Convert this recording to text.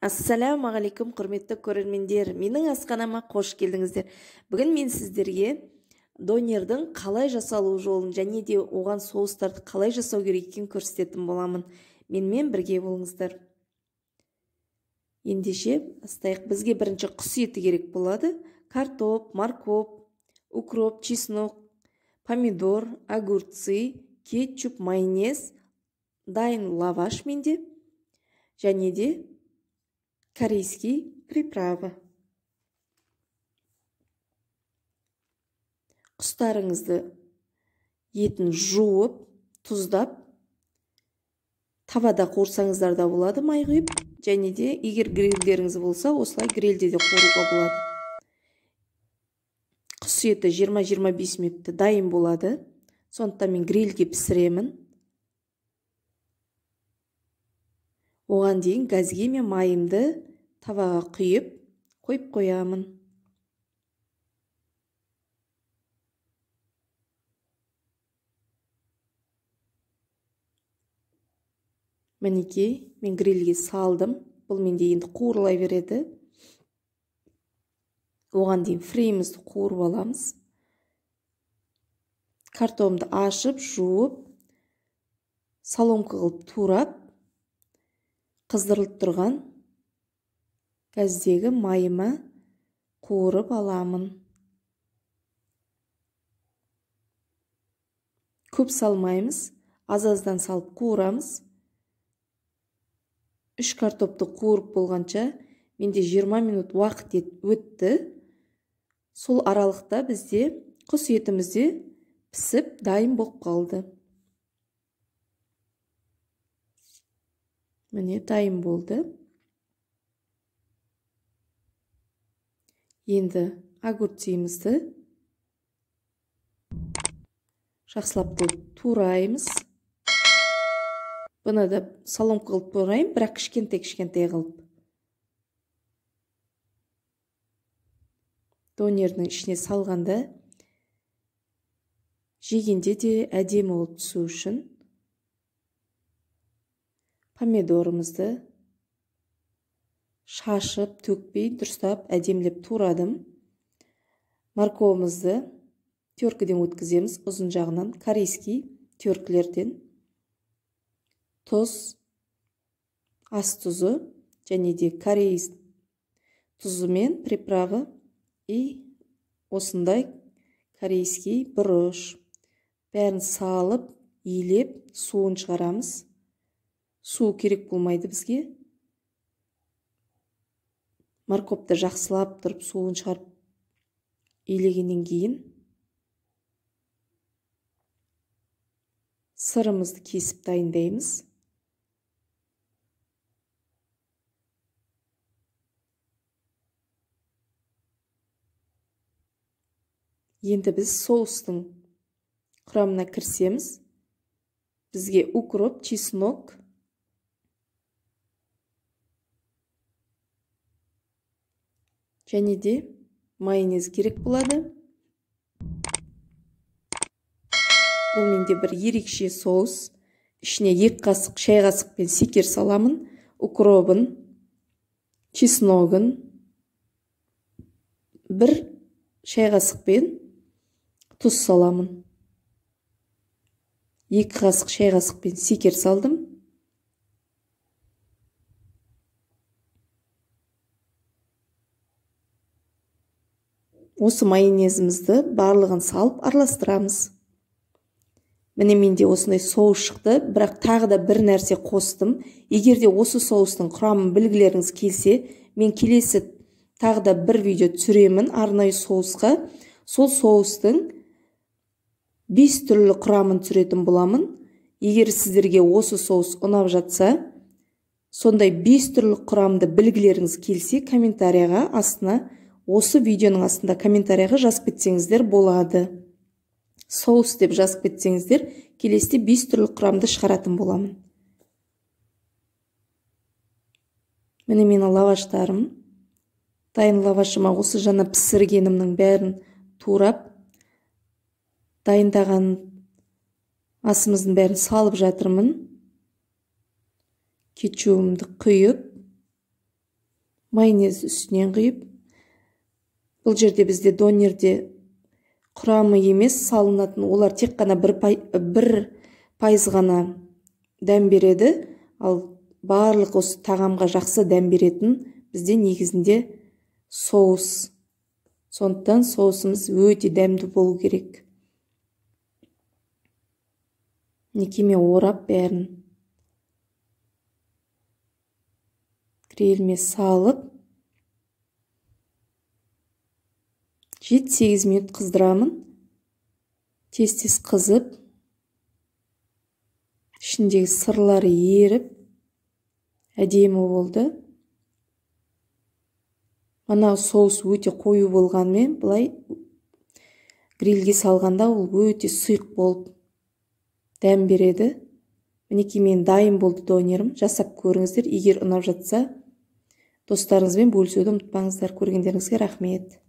Ассаламу алейкум, құрметті көрермендер. Менің асханама қош келдіңіздер. Бүгін мен сіздерге донердің қалай жасалу жолын және де оған соустарды қалай жасау керек екенін көрсететін боламын. Менімен бірге болыңыздар. Ендеше бастайық. Бізге бірінші құс еті керек болады. Картоп, морковь, укроп, чеснок, помидор, огурцы, кетчуп, майонез, дайын лаваш менде және де корейский приправа. Құстарыңызды етін жуып, тұздап, тавада қуырсаңыздар да болады, май құйып, және де егер грильдеріңіз болса, осылай грильде де қуыруға болады. Құс еті 20-25 минутта дайын болады. Сондықтан мен грильге пісіремін. Оған дейін газге мен майымды таваға қойып қоямын. Мінекей, мен грильге салдым. Бұл менде енді қуырылай береді. Оған дейін фреймізді қуырып аламыз. Картопты ашып, жуып, соломка қылып турап, қыздырылып тұрған газдегі майыма қуырып аламын. Көп салмаймыз, аз-аздан салып қуырамыз. 3 картопты қуырып болғанша менде 20 минут уақыт өтті. Сол аралықта бізде құс етімізде пісіп дайын болып қалды. Міне дайын болды. Енді огурцымызды жақсылап тураймыз. Бұны да соломка қылып турайым, бірақ кішкентай қылып. Донердің ішіне салғанда жегенде де әдемі болып түсу үшін помидорымызды шашып, төкпей, дұрыстап, әдемілеп турадым. Морковымызды теркіден өткіземіз, ұзын жағынан, корейский теркілерден. Тұз, ас тұзы және де корей тұзы мен приправа и осындай корейский бұрыш. Бәрін салып, елеп, суын шығарамыз. Су керек болмайды бізге. Морковты жақсылап тұрып, суын шығарып елегеннен кейін сырымызды кесіп дайындаймыз. Енді біз соустың құрамына кірсеміз. Бізге укроп, чеснок, және де майонез керек болады. Бұл менде бір ерекше соус. Ішіне 2 қасық шай қасықпен секер саламын. Укробын, чесногын 1 шай қасықпен тұз саламын. 2 қасық шай қасықпен секер салдым. Осы майонезімізді барлығын салып араластырамыз. Міне менде осындай соус шықты, бірақ тағы да бір нәрсе қостым. Егер де осы соустың құрамын білгілеріңіз келсе, мен келесі тағы да бір видео түсіремін арнайы соусқа. Сол соустың 5 түрлі құрамын түсіретін боламын. Егер сіздерге осы соус ұнап жатса, сондай 5 түрлі құрамды білгілеріңіз келсе, комментарияға астына, осы видеоның астында комментарияға жазып кетсеңіздер болады. Соус деп жазып кетсеңіздер, келесте 5 түрлі құрамды шығаратын боламын. Міне менің лаваштарым. Дайын лавашыма осы жаңа пісіргенімнің бәрін турап, дайындаған асымыздың бәрін салып жатырмын. Кетчуымды құйып, майонез үстінен құйып, бұл жерде бізде донерде құрамы емес салынатын, олар тек қана бір пайыз ғана дәм береді, ал барлық осы тағамға жақсы дәм беретін бізде негізінде соус. Сондықтан соусымыз өте дәмді болу керек. Некеме орап бәрін гриліме салып 7-8 минут қыздырамын. Тез қызып, ішіндегі сырлары еріп, әдемі болды. Ана соус өте қою болғанмен, бұлай грильге салғанда ол өте сұйық болып дәм береді. Мінекей мен дайын болды донерім. Жасап көріңіздер. Егер ұнап жатса, достарыңызбен бөлісуді ұмытпаңыздар. Көргендеріңізге рахмет.